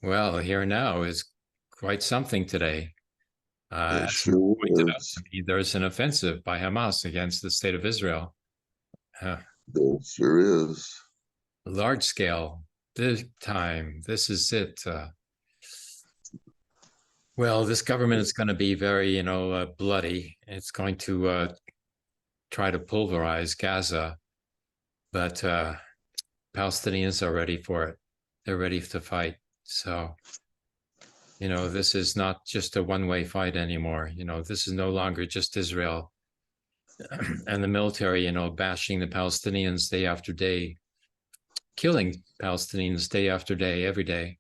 Well, here now is quite something today. It As you sure pointed out to is. me, there's an offensive by Hamas against the state of Israel. Uh, It sure is. Large scale, this time, this is it. Well, this government is going to be very, bloody. It's going to try to pulverize Gaza, but Palestinians are ready for it. They're ready to fight. So, this is not just a one-way fight anymore. This is no longer just Israel and the military, bashing the Palestinians day after day, killing Palestinians day after day, every day.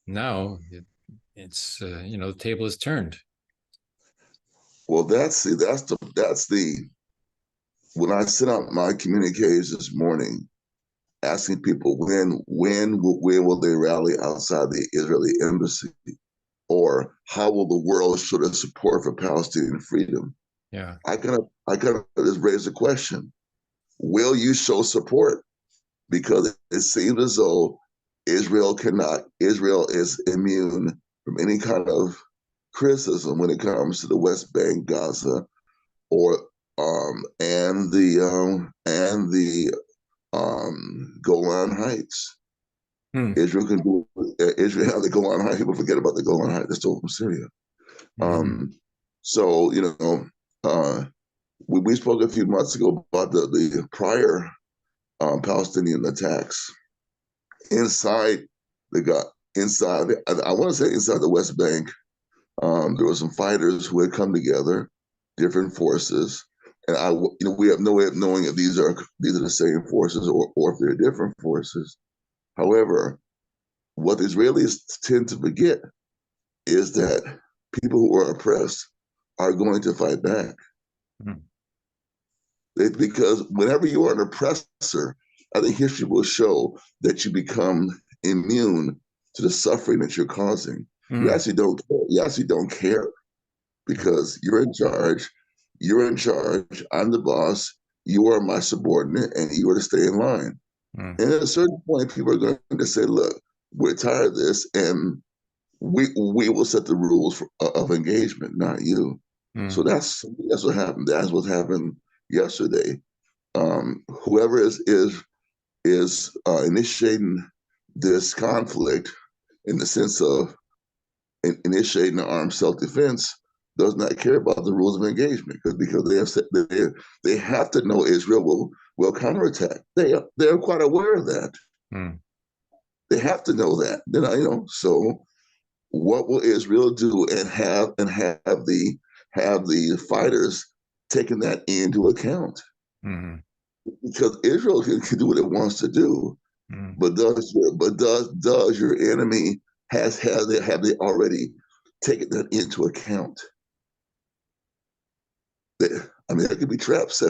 Now it's the table is turned. Well, that's the when I sent out my communiques this morning, asking people when will they rally outside the Israeli embassy, or how will the world show their support for Palestinian freedom? Yeah. I kind of just raised the question: will you show support? Because it seems as though Israel is immune from any kind of criticism when it comes to the West Bank, Gaza, or and the Golan Heights. Hmm. Israel can do Israel the Golan Heights. People forget about the Golan Heights. They're still from Syria. Mm-hmm. So we spoke a few months ago about the prior Palestinian attacks inside the inside. I want to say inside the West Bank. There were some fighters who had come together, different forces, and we have no way of knowing if these are the same forces or if they're different forces. However, what the Israelis tend to forget is that people who are oppressed are going to fight back. Mm-hmm. Because whenever you are an oppressor, I think history will show that you become immune to the suffering that you're causing. You Mm-hmm. actually don't care. You actually don't care because you're in charge. You're in charge. I'm the boss. You are my subordinate, and you are to stay in line. Mm-hmm. And at a certain point, people are going to say, "Look, we're tired of this, and we will set the rules of engagement, not you." So that's what happened. That's what happened yesterday. Whoever is initiating this conflict in the sense of initiating armed self-defense does not care about the rules of engagement because they have said they have to know Israel will counterattack. They're quite aware of that. Mm-hmm. They have to know that. So what will Israel do and have the fighters taking that into account? Mm-hmm. Because Israel can do what it wants to do, but does your enemy have they already taken that into account? I mean, that could be traps.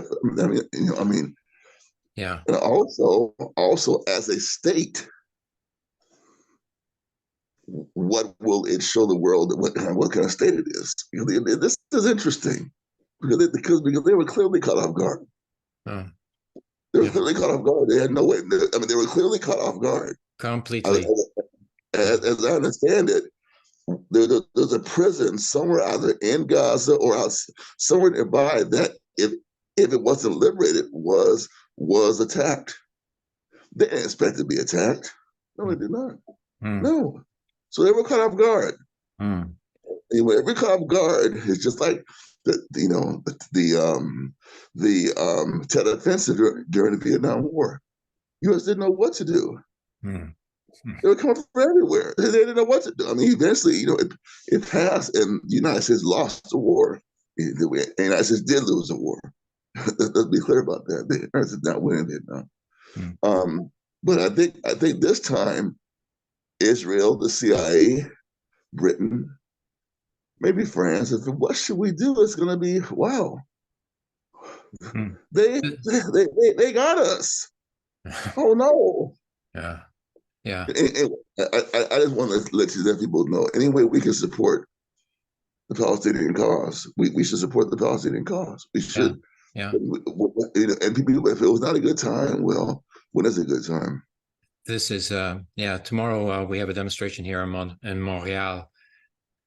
Yeah. And also as a state, what will it show the world what kind of state it is? This is interesting because they were clearly caught off guard. Oh, They were yeah. clearly caught off guard. They had no way. I mean, they were clearly caught off guard. As, Completely. Yeah. as I understand it, there's a prison somewhere either in Gaza or out somewhere nearby that if it wasn't liberated was attacked. They didn't expect to be attacked. No, they did not. Mm-hmm. No. So they were caught off guard. Mm-hmm. And when every caught off guard, it's just like the Tet Offensive during the Vietnam War. U.S. didn't know what to do. Mm-hmm. They were coming from everywhere. They didn't know what to do. I mean, eventually, it passed, and the United States lost the war. The United States did lose the war. Let's be clear about that. The United States did not win in Vietnam. Mm-hmm. But I think this time, Israel, the CIA, Britain, maybe France. What should we do? It's going to be wow. They they got us. Oh no. Yeah. Yeah. And I just want to let people know any way we can support the Palestinian cause. We should support the Palestinian cause. We Yeah. should. Yeah. And people, if it was not a good time, well, when is a good time? this is yeah. Tomorrow we have a demonstration here in Montreal,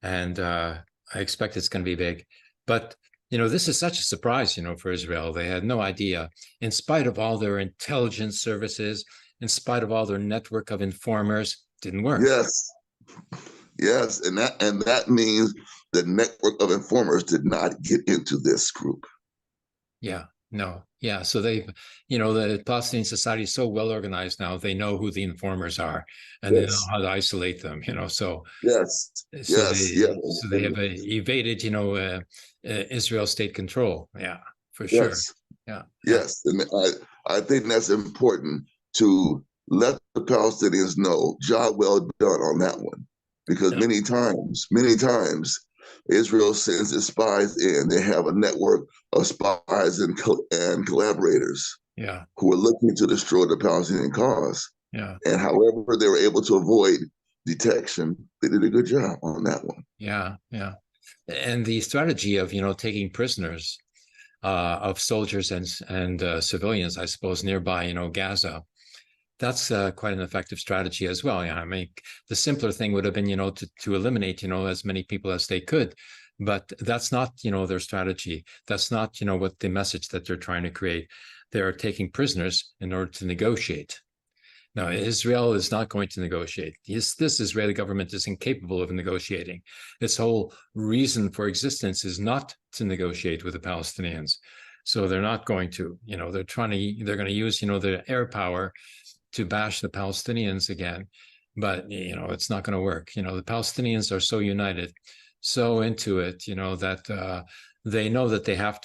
and I expect it's going to be big. But this is such a surprise, for Israel. They had no idea, in spite of all their intelligence services, in spite of all their network of informers, didn't work. Yes, yes, and that means the network of informers did not get into this group. Yeah, no, yeah. So the Palestinian society is so well organized now. They know who the informers are, and they know Yes, how to isolate them. So yes, so yes, yes, they have evaded, Israel state control. Yeah, for sure. yes, Yeah, yeah, yes, and I think that's important to let the Palestinians know. Job well done on that one, because yeah, many times, Israel sends its spies in. They have a network of spies and collaborators yeah, who are looking to destroy the Palestinian cause. yeah, And however they were able to avoid detection, they did a good job on that one. yeah, yeah. And the strategy of taking prisoners of soldiers and civilians, I suppose, nearby, Gaza. That's quite an effective strategy as well. Yeah, I mean, the simpler thing would have been, to eliminate, as many people as they could, but that's not, their strategy. That's not, what the message that they're trying to create. They're taking prisoners in order to negotiate. Now, Israel is not going to negotiate. This Israeli government is incapable of negotiating. Its whole reason for existence is not to negotiate with the Palestinians. So they're not going to, they're going to use, their air power to bash the Palestinians again. But, it's not going to work. The Palestinians are so united, so into it, that they know that they have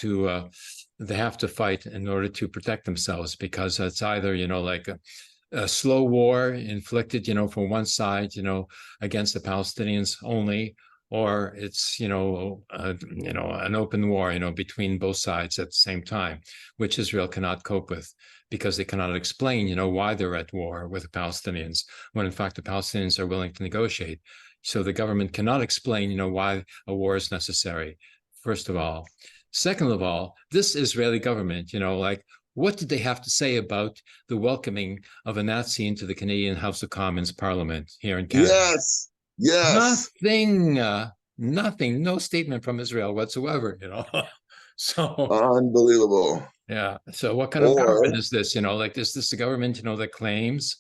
to fight in order to protect themselves, because it's either, like a slow war inflicted, from one side, against the Palestinians only, or it's, an open war, between both sides at the same time, which Israel cannot cope with, because they cannot explain, why they're at war with the Palestinians, when in fact the Palestinians are willing to negotiate. So the government cannot explain, why a war is necessary, first of all. Second of all, this Israeli government, what did they have to say about the welcoming of a Nazi into the Canadian House of Commons Parliament here in Canada? Yes, yes, Nothing, nothing, no statement from Israel whatsoever, So, unbelievable. yeah. So what kind of government Or is this? Like, is this the government, that claims,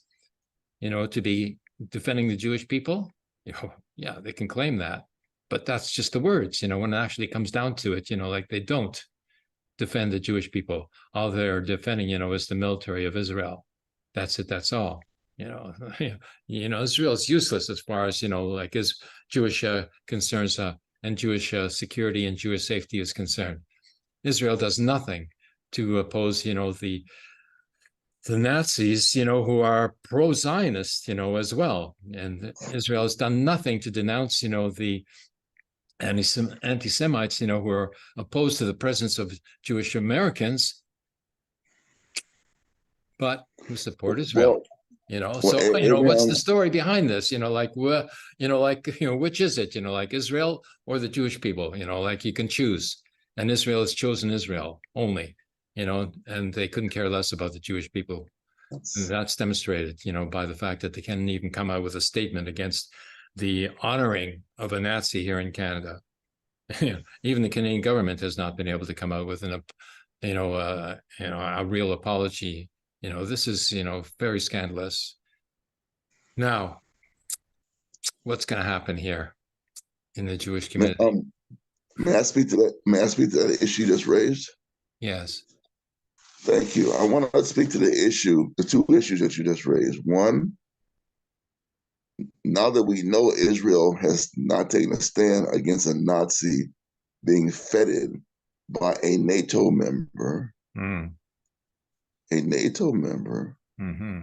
to be defending the Jewish people? Yeah, they can claim that. But that's just the words, when it actually comes down to it, like they don't defend the Jewish people. All they're defending, is the military of Israel. That's it. That's all. Israel is useless as far as like is Jewish concerns and Jewish security and Jewish safety is concerned. Israel does nothing to oppose, the Nazis, who are pro-Zionist, as well. And Israel has done nothing to denounce, the anti-Semites, who are opposed to the presence of Jewish Americans, but who support Israel. well, So what's the Abraham, story behind this? Which is it? Like Israel or the Jewish people? Like you can choose, and Israel has chosen Israel only. And they couldn't care less about the Jewish people. And that's demonstrated, by the fact that they can't even come out with a statement against the honoring of a Nazi here in Canada. Even the Canadian government has not been able to come out with a real apology. This is, very scandalous. Now, what's going to happen here in the Jewish community? may I speak to that? May I speak to that issue just raised? Yes. Thank you. I want to speak to the two issues that you just raised. One, now that we know Israel has not taken a stand against a Nazi being feted by a NATO member, Mm. a NATO member, Mm-hmm.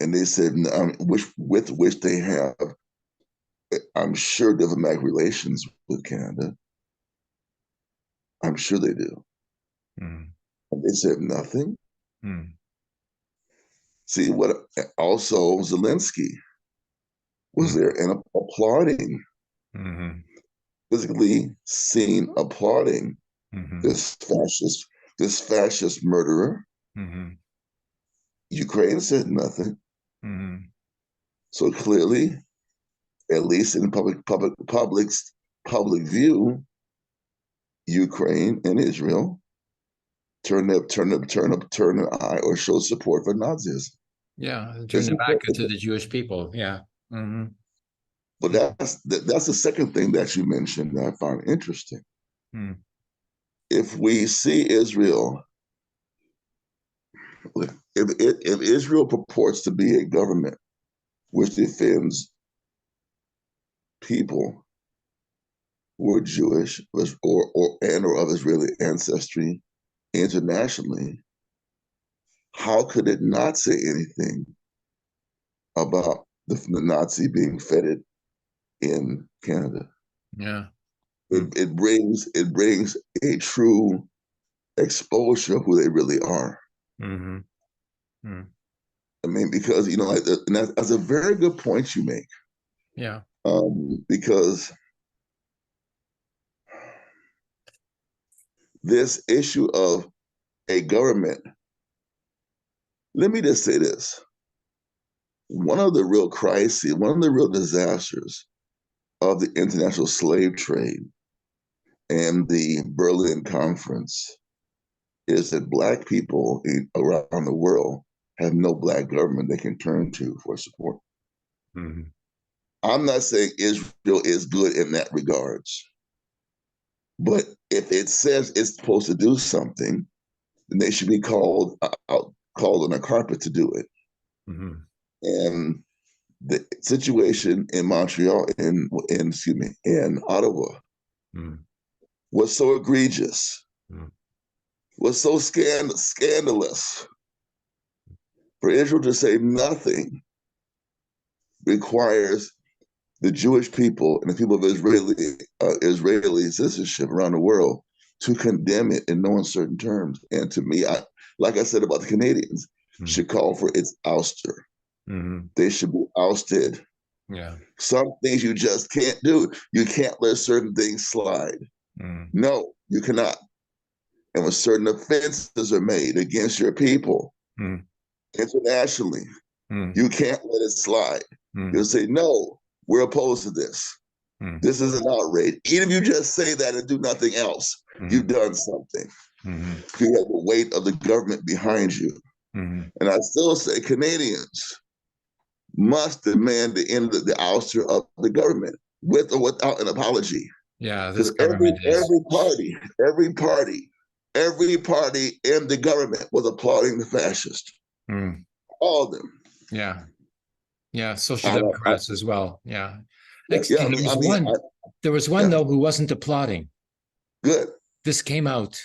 and they said with which they have, I'm sure, diplomatic relations with Canada. I'm sure they do. Mm. And they said nothing. Mm. See what? Also, Zelensky was Mm. there and applauding, Mm-hmm. physically seen applauding Mm-hmm. this fascist murderer. Mm-hmm. Ukraine said nothing. Mm. So clearly, at least in public view, Ukraine and Israel turn an eye or show support for Nazism. Yeah, turn their back to the Jewish people. Yeah. Mm-hmm. But that's the second thing that you mentioned that I find interesting. Mm. If we see Israel, if Israel purports to be a government which defends people who are Jewish or of Israeli ancestry internationally, how could it not say anything about the Nazi being feted in Canada? Yeah. It brings a true exposure of who they really are. Mm-hmm. Mm. I mean, because and that's a very good point you make. Yeah. Because this issue of a government, let me just say this: one of the real crises, one of the real disasters of the international slave trade and the Berlin Conference is that Black people around the world have no Black government they can turn to for support. Mm-hmm. I'm not saying Israel is good in that regards, but if it says it's supposed to do something, then they should be called on a carpet to do it. Mm-hmm. And the situation in Montreal, in Ottawa, was so egregious, was so scandalous. For Israel to say nothing requires the Jewish people and the people of Israeli citizenship around the world to condemn it in no uncertain terms. And to me, like I said about the Canadians, should call for its ouster. They should be ousted. Yeah. Some things you just can't do. You can't let certain things slide. No, you cannot. And when certain offenses are made against your people internationally, you can't let it slide. You'll say, no, we're opposed to this. This is an outrage. Even if you just say that and do nothing else, you've done something. You have the weight of the government behind you. And I still say Canadians must demand the end of the ouster of the government with or without an apology. Yeah, this Because government is every party in the government was applauding the fascists. All of them. Yeah. Yeah, Social Democrats as well. Yeah. Yeah, There was one though who wasn't applauding. Good. This came out.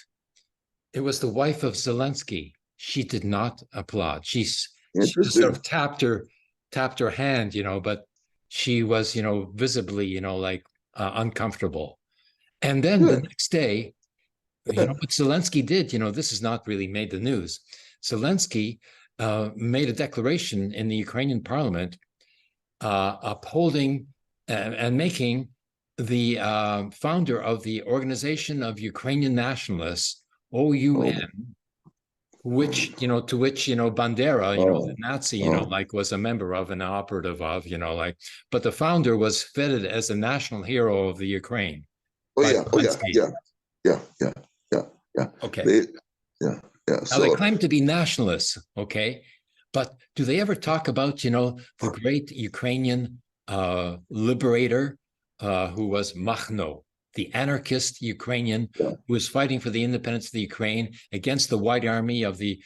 It was the wife of Zelensky. She did not applaud. She just sort of tapped her hand, but she was, visibly, like uncomfortable. And then the next day, what Zelensky did, this has not really made the news. Zelensky made a declaration in the Ukrainian parliament upholding and making the founder of the Organization of Ukrainian Nationalists, OUN, which, to which, Bandera, the Nazi, was a member of and an operative of, but the founder was feted as a national hero of the Ukraine. Yeah. Okay. Yeah. Now they claim to be nationalists, okay, but do they ever talk about, the great Ukrainian liberator who was Makhno, the anarchist Ukrainian who was fighting for the independence of the Ukraine against the White Army of the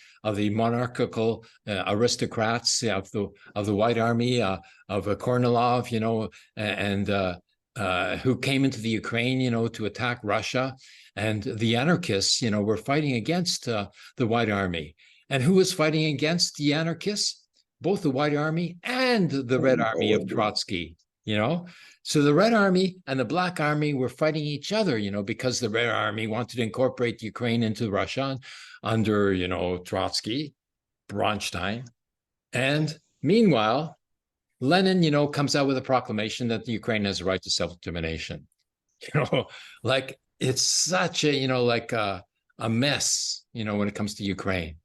monarchical aristocrats of the White Army of Kornilov, and who came into the Ukraine, to attack Russia. And the anarchists, were fighting against the White Army. And who was fighting against the anarchists? Both the White Army and the Red Army of Trotsky, So the Red Army and the Black Army were fighting each other, because the Red Army wanted to incorporate Ukraine into Russia under, Trotsky, Bronstein. And meanwhile, Lenin, comes out with a proclamation that the Ukraine has a right to self-determination. Like it's such a, like a mess, when it comes to Ukraine.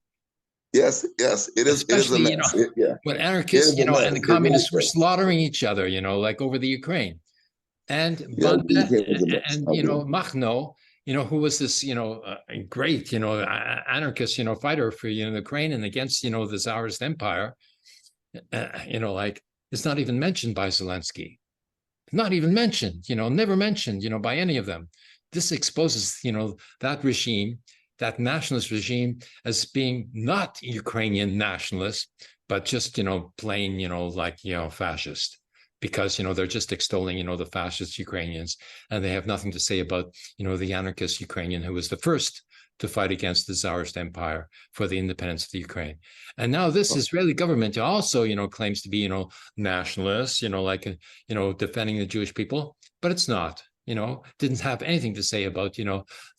Yes, yes, it is. It is a especially, mess. Yeah, when it is anarchists, a mess. and the It really communists were is. slaughtering each other, like over the Ukraine. And Yeah, the Ukraine is a mess. and I agree. Machno, who was this, great, anarchist, fighter for the Ukraine and against, the Tsarist Empire, like it's not even mentioned by Zelensky. Not even mentioned, never mentioned, by any of them. This exposes, that regime, that nationalist regime, as being not Ukrainian nationalist, but just, plain, like, fascist. Because, they're just extolling, the fascist Ukrainians, and they have nothing to say about, the anarchist Ukrainian who was the first to fight against the Tsarist Empire for the independence of the Ukraine. And now this Israeli government also, claims to be, nationalist, like, defending the Jewish people, but it's not. Didn't have anything to say about,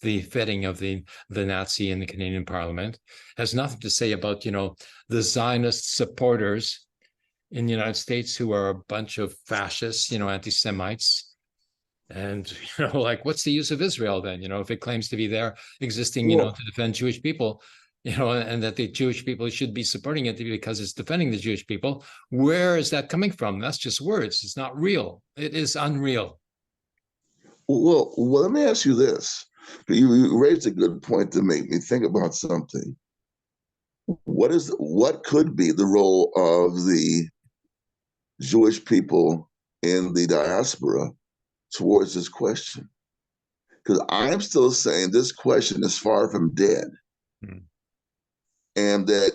the fitting of the Nazi in the Canadian Parliament. Has nothing to say about, the Zionist supporters in the United States who are a bunch of fascists, anti-Semites. And, like, what's the use of Israel then, if it claims to be there existing, Well, to defend Jewish people, and that the Jewish people should be supporting it because it's defending the Jewish people? Where is that coming from? That's just words. It's not real. It is unreal. well, let me ask you this. You raised a good point to make me think about something. What could be the role of the Jewish people in the diaspora towards this question? Because I'm still saying this question is far from dead, and that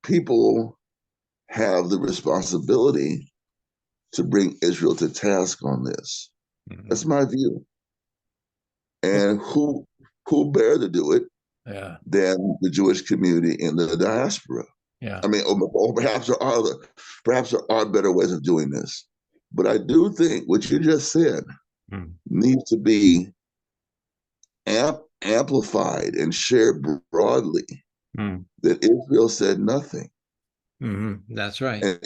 people have the responsibility to bring Israel to task on this. That's my view. And who better to do it Yeah. than the Jewish community in the diaspora? Yeah. I mean, or perhaps there are better ways of doing this. But I do think what you just said needs to be amplified and shared broadly. That Israel said nothing. That's right. And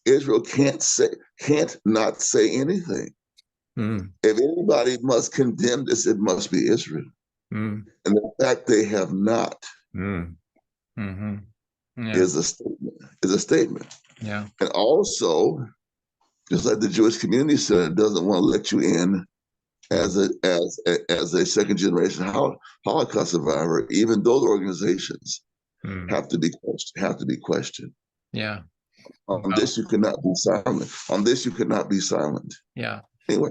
Israel can't not say anything. If anybody must condemn this, it must be Israel. And the fact they have not is a statement. Is a statement. Yeah. And also, just like the Jewish community said, it doesn't want to let you in as a second generation Holocaust survivor, even though the organizations have to be questioned. Yeah. On this, you cannot be silent. On this, you cannot be silent. Yeah. Anyway,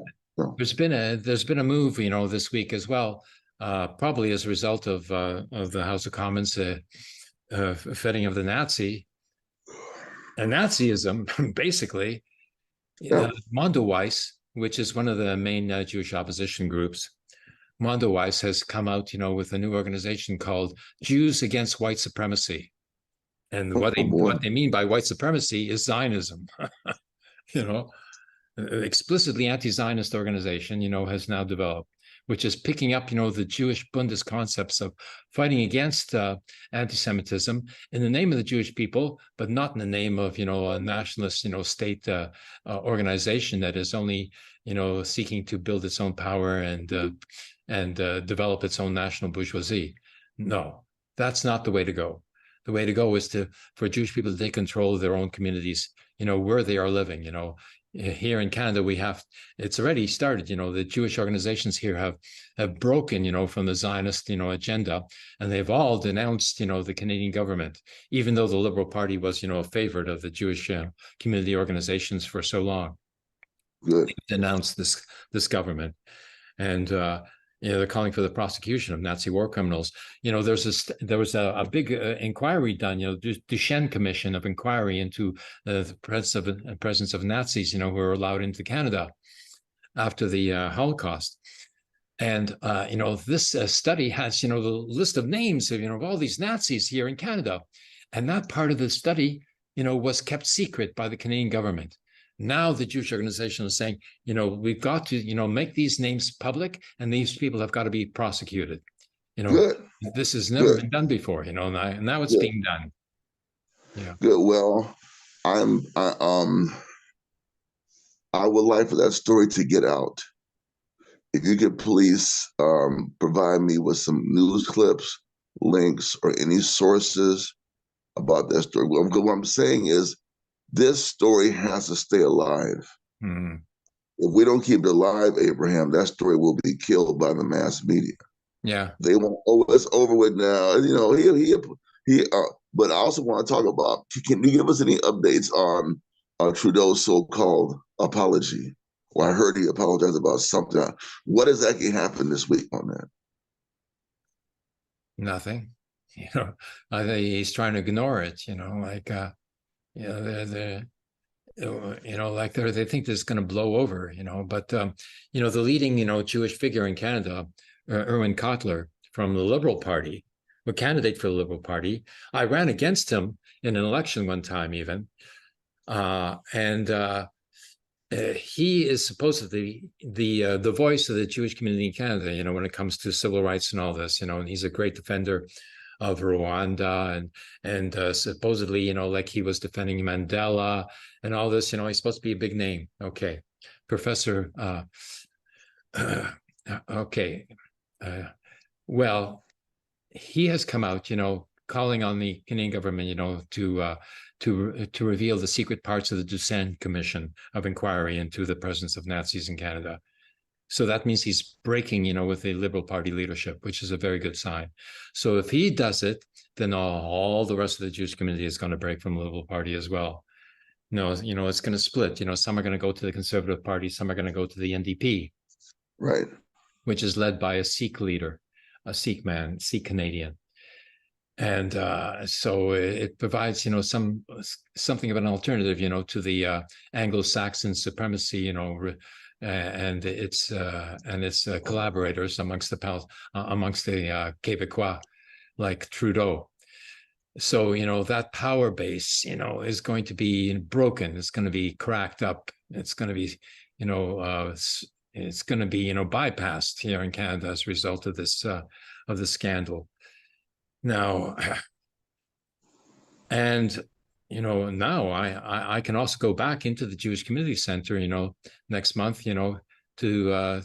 there's been a move, this week as well, probably as a result of the House of Commons fitting of the Nazi and Nazism, basically. Mondoweiss, which is one of the main Jewish opposition groups, Mondoweiss has come out, with a new organization called Jews Against White Supremacy. And what they mean by white supremacy is Zionism. Explicitly anti-Zionist organization, has now developed, which is picking up, the Jewish Bundist concepts of fighting against anti-Semitism in the name of the Jewish people, but not in the name of, a nationalist, state organization that is only, seeking to build its own power and develop its own national bourgeoisie. No, that's not the way to go. The way to go is for Jewish people to take control of their own communities, where they are living. Here in Canada, it's already started. The Jewish organizations here have broken, from the Zionist, agenda, and they've all denounced, the Canadian government, even though the Liberal Party was, a favorite of the Jewish community organizations for so long. Good. They've denounced this government, and they're calling for the prosecution of Nazi war criminals. There was a big inquiry done, Duchenne Commission of inquiry into the presence of Nazis, who were allowed into Canada after the Holocaust. And, this study has, the list of names of all these Nazis here in Canada. And that part of the study, was kept secret by the Canadian government. Now the Jewish organization is saying, we've got to, make these names public, and these people have got to be prosecuted. Good. This has never been done before, and now it's being done. Yeah. Good. Well, I would like for that story to get out. If you could please provide me with some news clips, links, or any sources about that story. What I'm saying is this story has to stay alive. Mm. If we don't keep it alive, Abraham, that story will be killed by the mass media. Yeah. They want, oh, it's over with now. You know, he. But I also want to talk about. Can you give us any updates on Trudeau's so-called apology? Well, I heard he apologized about something. What exactly happened this week on that? Nothing. You know, I think he's trying to ignore it. You know, like you know, you know, like they think this is going to blow over. You know, but you know, the leading Jewish figure in Canada, Erwin Kotler from the Liberal Party, a candidate for the Liberal Party. I ran against him in an election one time, even, and he is supposedly the voice of the Jewish community in Canada. You know, when it comes to civil rights and all this. You know, and he's a great defender of Rwanda and supposedly, you know, like he was defending Mandela and all this. You know, he's supposed to be a big name. Okay, Professor. Okay. Well, he has come out, you know, calling on the Canadian government, you know, to reveal the secret parts of the Dusan Commission of Inquiry into the presence of Nazis in Canada. So that means he's breaking, you know, with the Liberal Party leadership, which is a very good sign. So if he does it, then all the rest of the Jewish community is going to break from the Liberal Party as well. No, you know, it's going to split. You know, some are going to go to the Conservative Party, some are going to go to the NDP, Right. which is led by a Sikh leader, a Sikh man, Sikh Canadian. And so it provides, you know, something of an alternative, you know, to the Anglo-Saxon supremacy, you know, and its collaborators amongst the Québécois, like Trudeau. So, you know, that power base, you know, is going to be broken. It's going to be cracked up. It's going to be, you know, it's going to be, you know, bypassed here in Canada as a result of this of the scandal. Now, and you know, now I can also go back into the Jewish Community Center, you know, next month, you know, to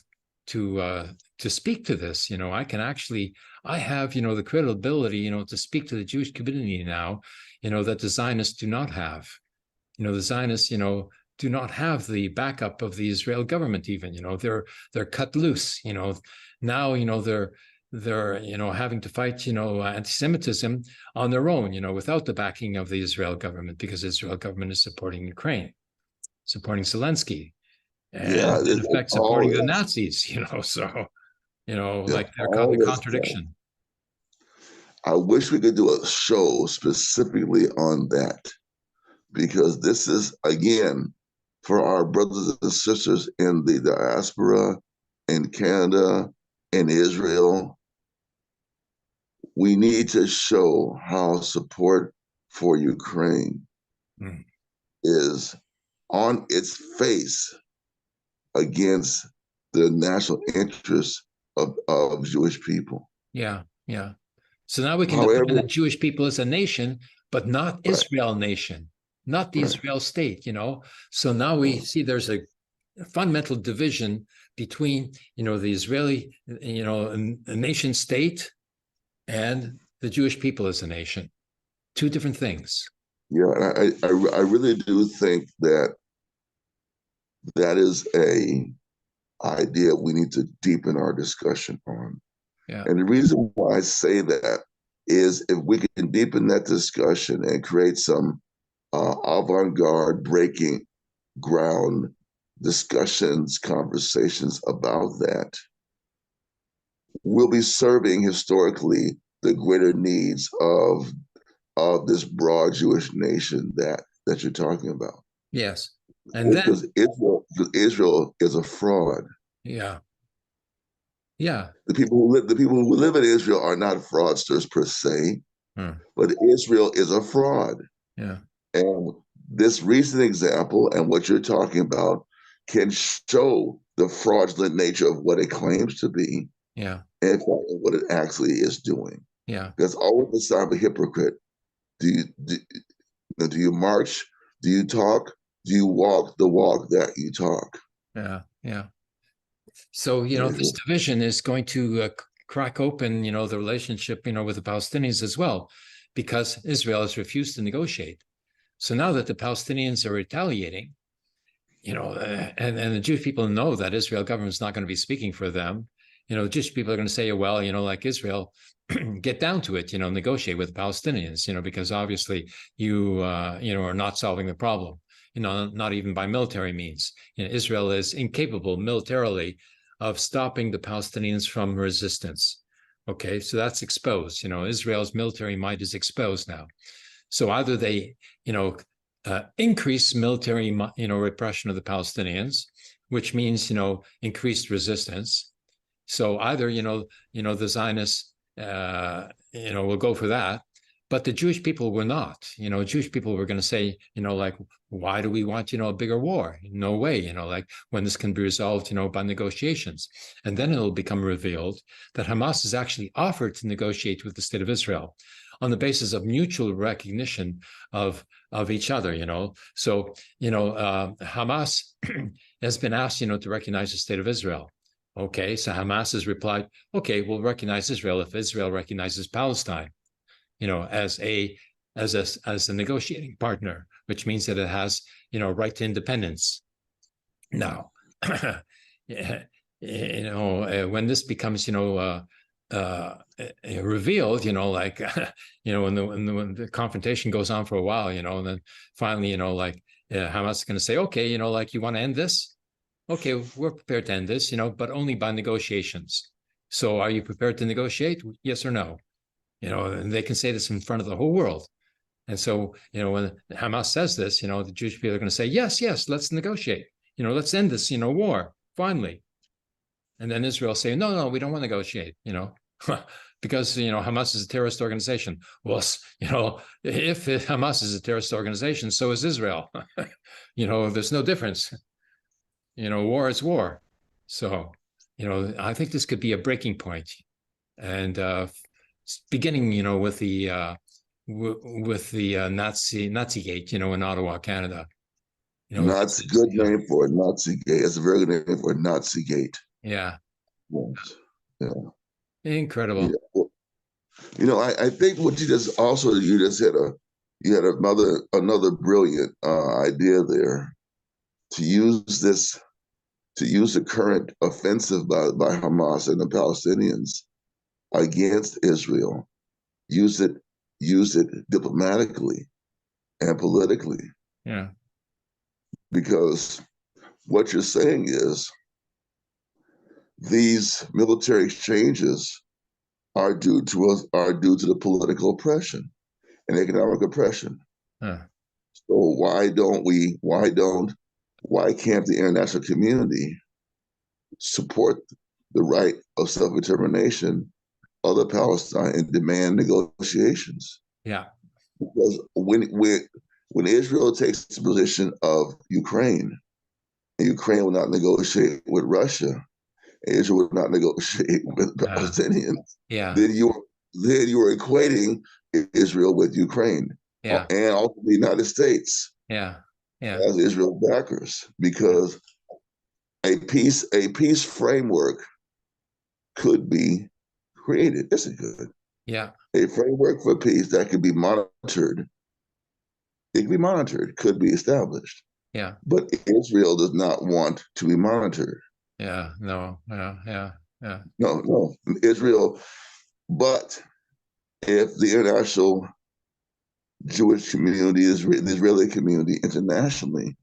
speak to this. You know, I have, you know, the credibility, you know, to speak to the Jewish community now, you know, that the Zionists do not have. You know, the Zionists, you know, do not have the backup of the Israel government. Even, you know, they're cut loose. You know, now, you know, they're you know, having to fight, you know, anti-Semitism on their own, you know, without the backing of the Israel government, because the Israel government is supporting Ukraine, supporting Zelensky, and in effect supporting the Nazis, you know. So, you know, like they're caught in a contradiction. I wish we could do a show specifically on that, because this is, again, for our brothers and sisters in the diaspora, in Canada, in Israel. We need to show how support for Ukraine is on its face against the national interests of Jewish people. Yeah, yeah. So now we can defend the Jewish people as a nation, but not Israel nation, not the Israel state, you know. So now we see there's a fundamental division between, you know, the Israeli, you know, a nation state and the Jewish people as a nation. Two different things. Yeah, I really do think that is a idea we need to deepen our discussion on. Yeah. And the reason why I say that is if we can deepen that discussion and create some avant-garde breaking ground discussions, conversations about that, we'll be serving historically the greater needs of this broad Jewish nation that you're talking about. Yes. And because Israel is a fraud. Yeah. Yeah. The people who live in Israel are not fraudsters per se, but Israel is a fraud. Yeah. And this recent example and what you're talking about can show the fraudulent nature of what it claims to be. Yeah. And what it actually is doing. Yeah. That's always the sign of a hypocrite. Do you march? Do you talk? Do you walk the walk that you talk? Yeah. Yeah. So, you know, this division is going to crack open, you know, the relationship, you know, with the Palestinians as well, because Israel has refused to negotiate. So now that the Palestinians are retaliating, and the Jewish people know that Israel government is not going to be speaking for them, the Jewish people are going to say, well, like Israel, get down to it, negotiate with Palestinians, because obviously you, are not solving the problem, not even by military means. Israel is incapable militarily of stopping the Palestinians from resistance. Okay, so that's exposed. Israel's military might is exposed now. So either they, increase military, repression of the Palestinians, which means, increased resistance. So either, the Zionists, will go for that, but the Jewish people were not. Jewish people were going to say, like, why do we want, a bigger war? No way, like when this can be resolved, by negotiations. And then it'll become revealed that Hamas has actually offered to negotiate with the state of Israel on the basis of mutual recognition of each other, So, Hamas has been asked, to recognize the state of Israel. Okay, so Hamas has replied, okay, we'll recognize Israel if Israel recognizes Palestine, as a negotiating partner, which means that it has, right to independence. Now, when this becomes, revealed, like, when the confrontation goes on for a while, and then finally, Hamas is going to say, okay, like, you want to end this? Okay, we're prepared to end this, but only by negotiations. So are you prepared to negotiate? Yes or no? And they can say this in front of the whole world. And so, when Hamas says this, the Jewish people are going to say, yes, let's negotiate. Let's end this, war, finally. And then Israel say, no, we don't want to negotiate, because, Hamas is a terrorist organization. Well, if Hamas is a terrorist organization, so is Israel. There's no difference. War is war. So, I think this could be a breaking point. And beginning, with the Nazigate, in Ottawa, Canada. Nazi, good name for it, Nazigate. It's a very good name for it, Nazigate. Yeah. Yes. Yeah. Incredible. Yeah. Well, I think what you just had another brilliant idea there to use the current offensive by Hamas and the Palestinians against Israel, use it diplomatically and politically. Yeah. Because what you're saying is these military exchanges are due to the political oppression and economic oppression. Huh. So why can't the international community support the right of self-determination of the Palestine and demand negotiations? Yeah. Because when Israel takes the position of Ukraine, and Ukraine will not negotiate with Russia, and Israel will not negotiate with Palestinians, yeah. then you are equating Israel with Ukraine, and also the United States, as Israel backers, because a peace framework could be created. This is good. Yeah. A framework for peace that could be monitored. It can be monitored, could be established. Yeah. But Israel does not want to be monitored. Yeah. No. Yeah. No. Israel. But if the international Jewish community, the Israeli community internationally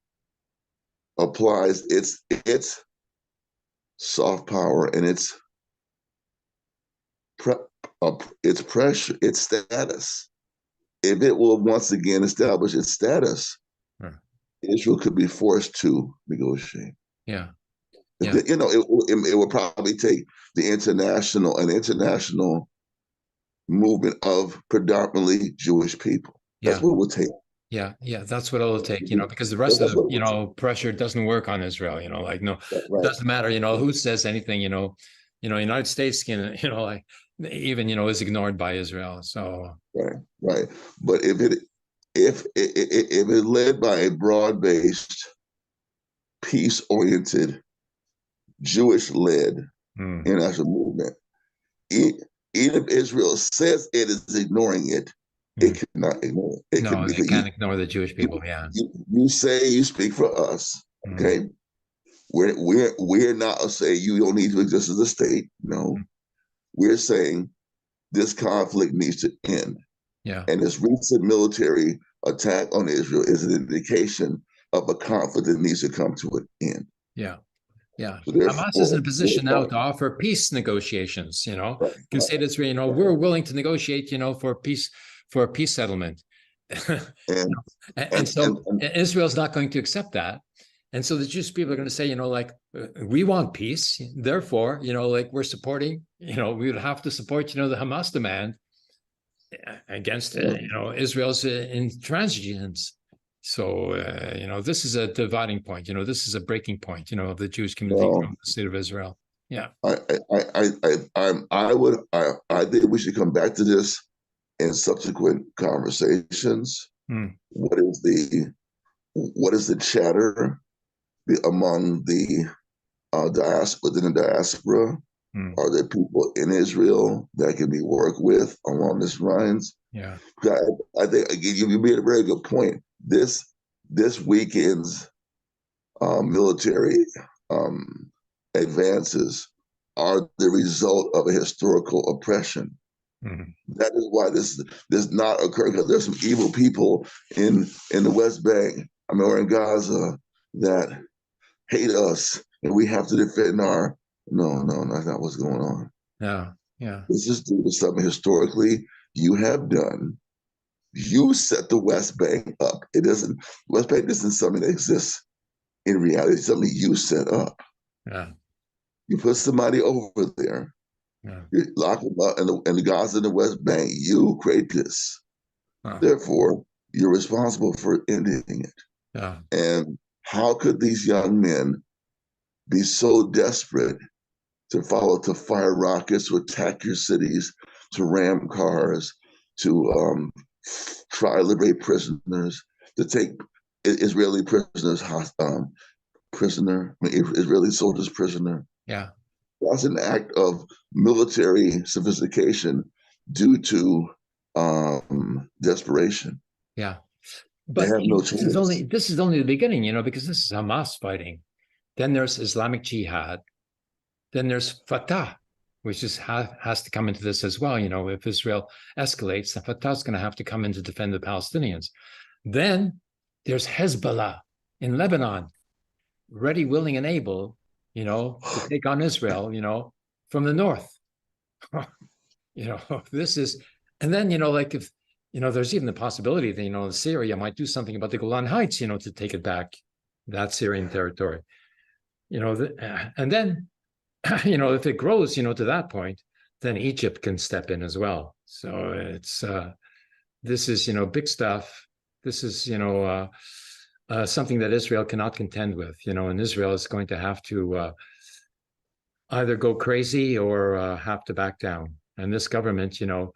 applies its soft power and its pressure, its status, if it will once again establish its status, Israel could be forced to negotiate. Yeah. It would probably take an international movement of predominantly Jewish people. That's what it would take. Yeah, that's what it'll take, because the rest of the, pressure doesn't work on Israel, like, no, it doesn't matter, who says anything, United States can, like, even, is ignored by Israel. So. Right. But if it's led by a broad-based, peace-oriented, Jewish-led international movement, even if Israel says it is ignoring it, It cannot ignore it. No, Can they because can't ignore the Jewish people. Yeah. you say you speak for us, okay? We're not saying you don't need to exist as a state. No, we're saying this conflict needs to end. Yeah. And this recent military attack on Israel is an indication of a conflict that needs to come to an end. Yeah. Yeah. So Hamas is in a therefore, position now to offer peace negotiations, you know, right, can say this, you know, we're willing to negotiate, you know, for a peace settlement. and, And so Israel's not going to accept that. And so the Jewish people are going to say, you know, like, we want peace. Therefore, you know, like we're supporting, you know, we would have to support, you know, the Hamas demand against, you know, Israel's intransigence. So, you know, this is a dividing point. You know, this is a breaking point, you know, of the Jewish community from the state of Israel. Yeah. I think we should come back to this in subsequent conversations. What is the chatter among the diaspora, within the diaspora? Are there people in Israel that can be worked with along these lines? Yeah. I think again, you made a very good point. This weekend's military advances are the result of a historical oppression. That is why this does not occur, because there's some evil people in the West Bank, I mean, or in Gaza, that hate us, and we have to defend our. No, that's not what's going on. Yeah, yeah. This is due to something historically you have done. You set the West Bank up. It doesn't. West Bank isn't something that exists in reality. It's something you set up. Yeah. You put somebody over there. Yeah. You lock them up, and the Gaza and the West Bank. You create this. Therefore, you're responsible for ending it. Yeah. And how could these young men be so desperate to fire rockets, to attack your cities, to ram cars, to try to liberate prisoners, to take Israeli prisoners, Israeli soldiers prisoner? Yeah. That's an act of military sophistication due to desperation. Yeah. But they have no choice. This is only the beginning, you know, because this is Hamas fighting. Then there's Islamic Jihad. Then there's Fatah, which has to come into this as well. You know, if Israel escalates, then Fatah's going to have to come in to defend the Palestinians. Then there's Hezbollah in Lebanon, ready, willing, and able, you know, to take on Israel, you know, from the north. You know, this is, and then, you know, like if, you know, there's even the possibility that, you know, Syria might do something about the Golan Heights, you know, to take it back, that Syrian territory. You know, and then, you know, if it grows, you know, to that point, then Egypt can step in as well. So it's, this is, you know, big stuff. This is, you know, something that Israel cannot contend with, you know, and Israel is going to have to either go crazy or have to back down. And this government, you know,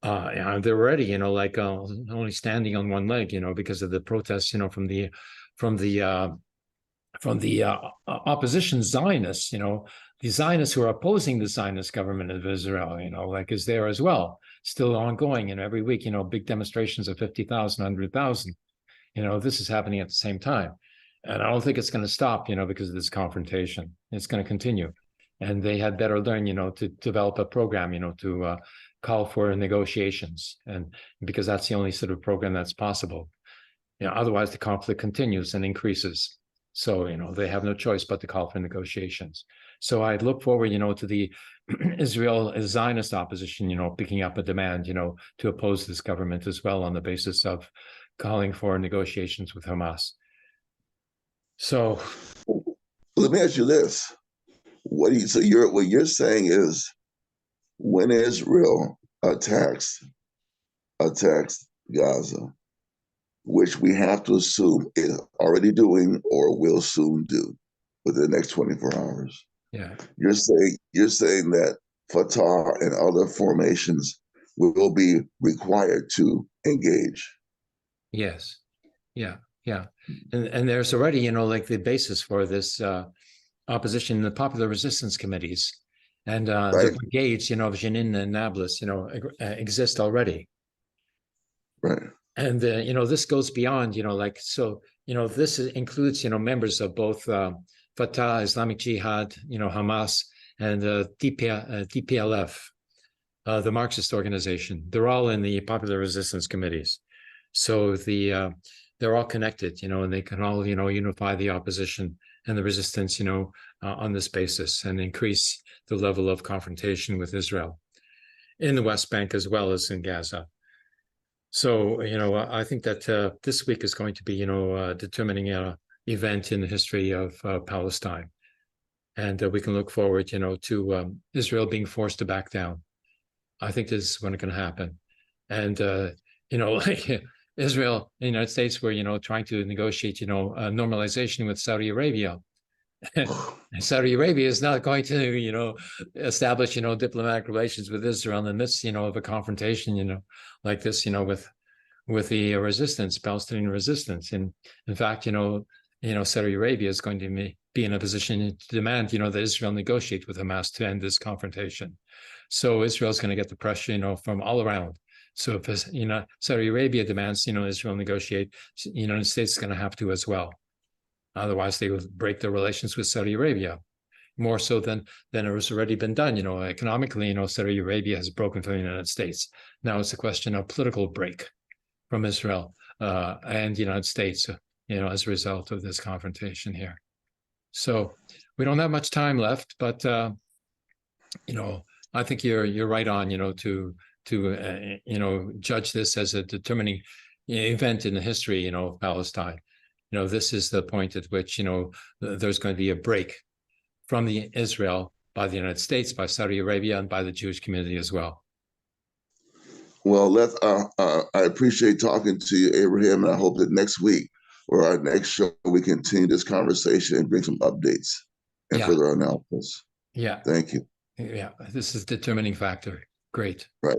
they're already, you know, like only standing on one leg, you know, because of the protests, you know, from the opposition Zionists, you know, the Zionists who are opposing the Zionist government of Israel, you know, like is there as well, still ongoing. And every week, you know, big demonstrations of 50,000, 100,000, you know, this is happening at the same time. And I don't think it's going to stop, you know, because of this confrontation. It's going to continue. And they had better learn, you know, to develop a program, you know, to call for negotiations. And because that's the only sort of program that's possible. You know, otherwise the conflict continues and increases. So, you know, they have no choice but to call for negotiations. So I look forward, you know, to the Israel Zionist opposition, you know, picking up a demand, you know, to oppose this government as well on the basis of calling for negotiations with Hamas. So let me ask you this. What you're saying is when Israel attacks Gaza, which we have to assume is already doing or will soon do within the next 24 hours. Yeah. You're saying that Fatah and other formations will be required to engage. Yes. Yeah. Yeah. And there's already, you know, like the basis for this opposition in the popular resistance committees and the brigades, you know, of Jenin and Nablus, you know, exist already. Right. And this goes beyond, this includes, members of both Fatah, Islamic Jihad, Hamas, and DPLF, the Marxist organization. They're all in the Popular Resistance Committees. So they're all connected, and they can all, unify the opposition and the resistance, on this basis, and increase the level of confrontation with Israel in the West Bank as well as in Gaza. So, I think that this week is going to be, determining event in the history of Palestine. And we can look forward, to Israel being forced to back down. I think this is when it's going to happen. And, like Israel and the United States were, trying to negotiate, normalization with Saudi Arabia. And Saudi Arabia is not going to, establish, diplomatic relations with Israel in the midst, of a confrontation, like this, with the resistance, Palestinian resistance. And in fact, Saudi Arabia is going to be in a position to demand, that Israel negotiate with Hamas to end this confrontation. So Israel is going to get the pressure, from all around. So if, Saudi Arabia demands, Israel negotiate, the United States is going to have to as well. Otherwise, they will break their relations with Saudi Arabia more so than it has already been done. Economically, Saudi Arabia has broken from the United States. Now it's a question of political break from Israel and the United States, as a result of this confrontation here. So we don't have much time left, but I think you're right on, to judge this as a determining event in the history, of Palestine. This is the point at which, there's going to be a break from the Israel by the United States, by Saudi Arabia, and by the Jewish community as well. Well, I appreciate talking to you, Abraham, and I hope that next week or our next show, we continue this conversation and bring some updates and further analysis. Yeah. Thank you. Yeah, this is a determining factor. Great. Right.